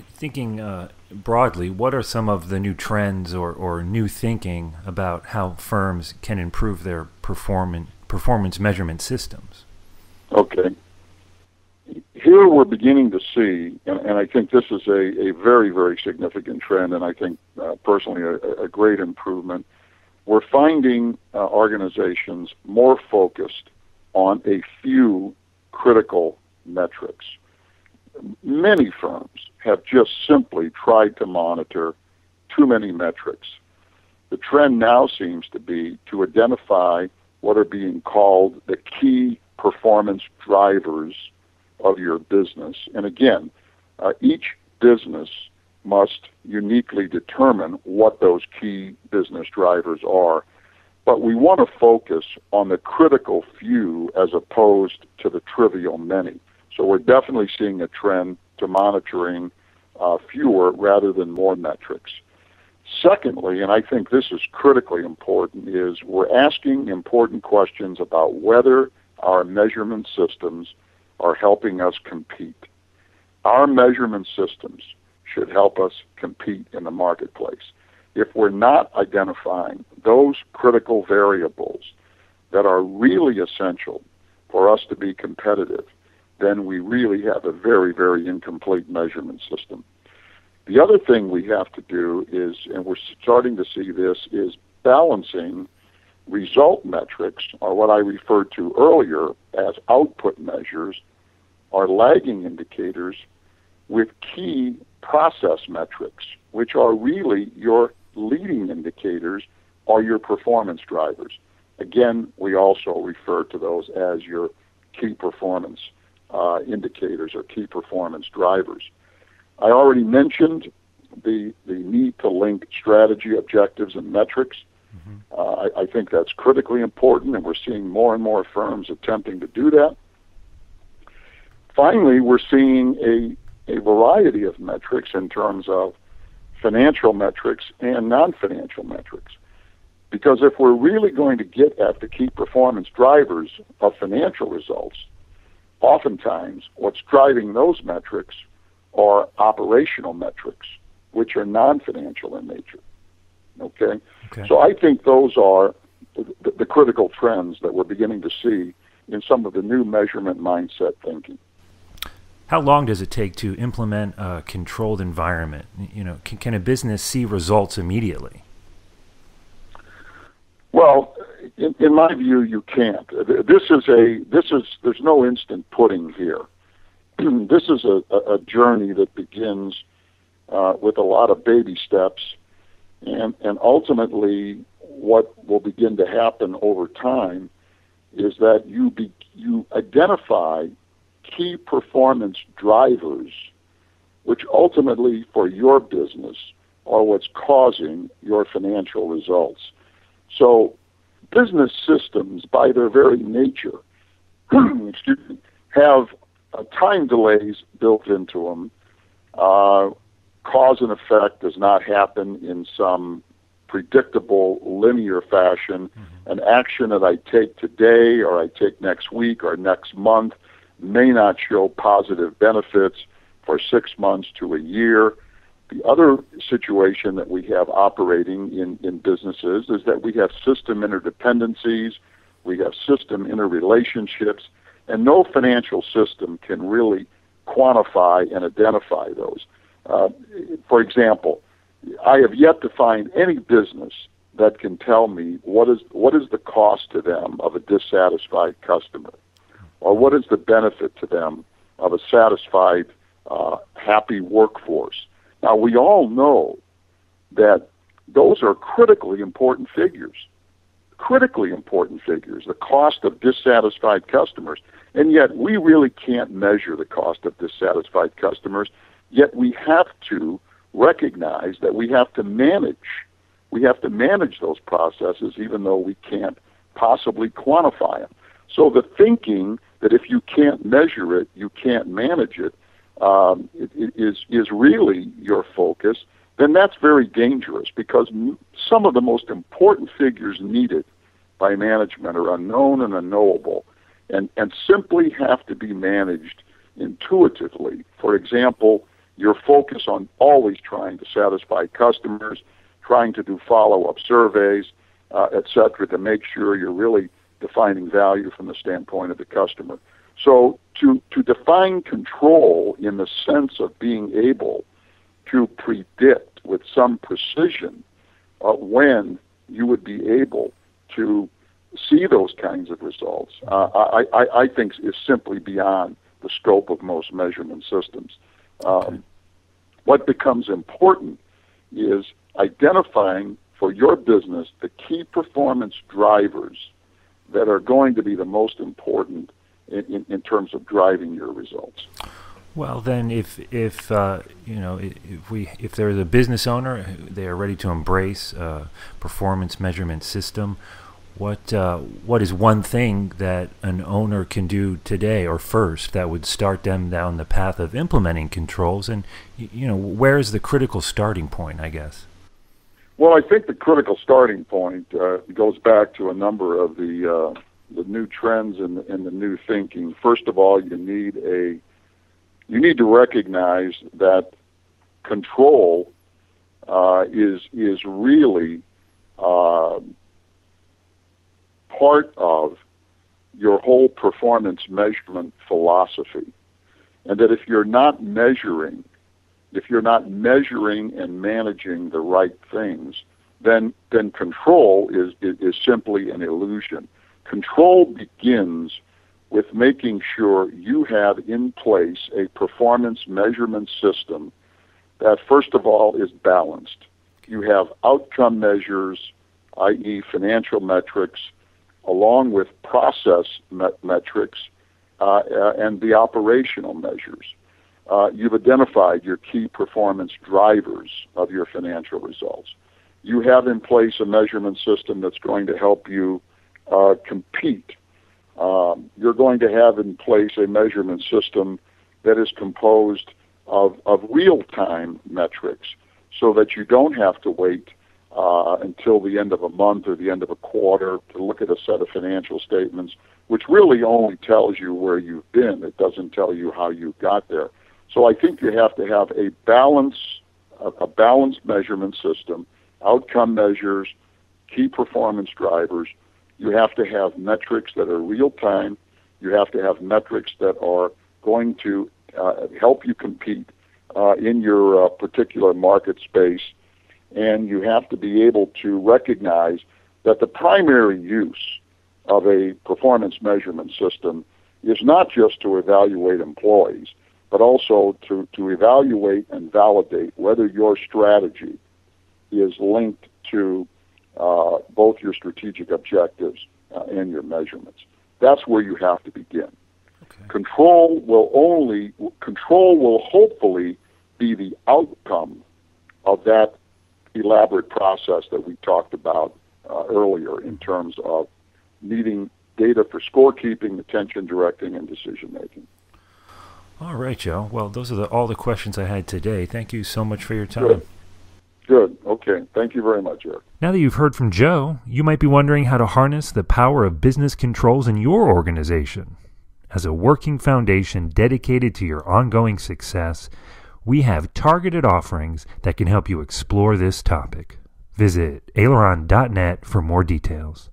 Thinking broadly, what are some of the new trends or new thinking about how firms can improve their performance measurement systems? Okay. Here we're beginning to see, and I think this is a very, very significant trend, and I think personally a great improvement. We're finding organizations more focused on a few critical metrics. Many firms have just simply tried to monitor too many metrics. The trend now seems to be to identify what are being called the key performance drivers of your business. And again, each business must uniquely determine what those key business drivers are. But we want to focus on the critical few as opposed to the trivial many. So we're definitely seeing a trend to monitoring fewer rather than more metrics. Secondly, and I think this is critically important, is we're asking important questions about whether our measurement systems are helping us compete. Our measurement systems should help us compete in the marketplace. If we're not identifying those critical variables that are really essential for us to be competitive, then we really have a very, very incomplete measurement system. The other thing we have to do is, and we're starting to see this, is balancing result metrics, or what I referred to earlier as output measures, are lagging indicators, with key process metrics, which are really your leading indicators or your performance drivers. Again, we also refer to those as your key performance indicators or key performance drivers. I already mentioned the need to link strategy, objectives, and metrics. I think that's critically important, and we're seeing more and more firms attempting to do that. Finally, we're seeing a variety of metrics in terms of financial metrics and non-financial metrics. Because if we're really going to get at the key performance drivers of financial results, oftentimes what's driving those metrics are operational metrics, which are non-financial in nature. Okay? So I think those are the critical trends that we're beginning to see in some of the new measurement mindset thinking. How long does it take to implement a controlled environment? Can a business see results immediately? Well, in my view, you can't. There's no instant pudding here. This is a journey that begins with a lot of baby steps, and ultimately what will begin to happen over time is that you identify key performance drivers, which ultimately for your business are what's causing your financial results. So business systems, by their very nature, have time delays built into them. Cause and effect does not happen in some predictable linear fashion. An action that I take today or I take next week or next month may not show positive benefits for 6 months to a year. The other situation that we have operating in businesses is that we have system interdependencies, we have system interrelationships, and no financial system can really quantify and identify those. For example, I have yet to find any business that can tell me what is the cost to them of a dissatisfied customer, or what is the benefit to them of a satisfied, happy workforce. Now, we all know that those are critically important figures, the cost of dissatisfied customers. And yet we really can't measure the cost of dissatisfied customers, yet we have to recognize that we have to manage those processes even though we can't possibly quantify them. So the thinking that if you can't measure it, you can't manage it, is really your focus, then that's very dangerous, because some of the most important figures needed by management are unknown and unknowable, and simply have to be managed intuitively. For example, your focus on always trying to satisfy customers, trying to do follow-up surveys, et cetera, to make sure you're really defining value from the standpoint of the customer. So to define control in the sense of being able to predict with some precision when you would be able to see those kinds of results, I think is simply beyond the scope of most measurement systems. What becomes important is identifying for your business the key performance drivers that are going to be the most important in terms of driving your results. Well, then, if there's a business owner, they are ready to embrace a performance measurement system. What is one thing that an owner can do today or first that would start them down the path of implementing controls? And where is the critical starting point, I guess? Well, I think the critical starting point goes back to a number of the new trends and the new thinking. First of all, you need to recognize that control is really part of your whole performance measurement philosophy, and that if you're not measuring and managing the right things, then control is simply an illusion. Control begins with making sure you have in place a performance measurement system that, first of all, is balanced. You have outcome measures, i.e. financial metrics, along with process metrics and the operational measures. You've identified your key performance drivers of your financial results. You have in place a measurement system that's going to help you compete. You're going to have in place a measurement system that is composed of real-time metrics so that you don't have to wait until the end of a month or the end of a quarter to look at a set of financial statements, which really only tells you where you've been. It doesn't tell you how you got there. So I think you have to have a balanced measurement system, outcome measures, key performance drivers. You have to have metrics that are real time. You have to have metrics that are going to help you compete in your particular market space. And you have to be able to recognize that the primary use of a performance measurement system is not just to evaluate employees, but also to evaluate and validate whether your strategy is linked to both your strategic objectives and your measurements. That's where you have to begin. Okay. Control will hopefully be the outcome of that elaborate process that we talked about earlier in terms of needing data for scorekeeping, attention directing, and decision making. All right, Joe. Well, those are all the questions I had today. Thank you so much for your time. Good. Okay. Thank you very much, Eric. Now that you've heard from Joe, you might be wondering how to harness the power of business controls in your organization. As a working foundation dedicated to your ongoing success, we have targeted offerings that can help you explore this topic. Visit aileron.net for more details.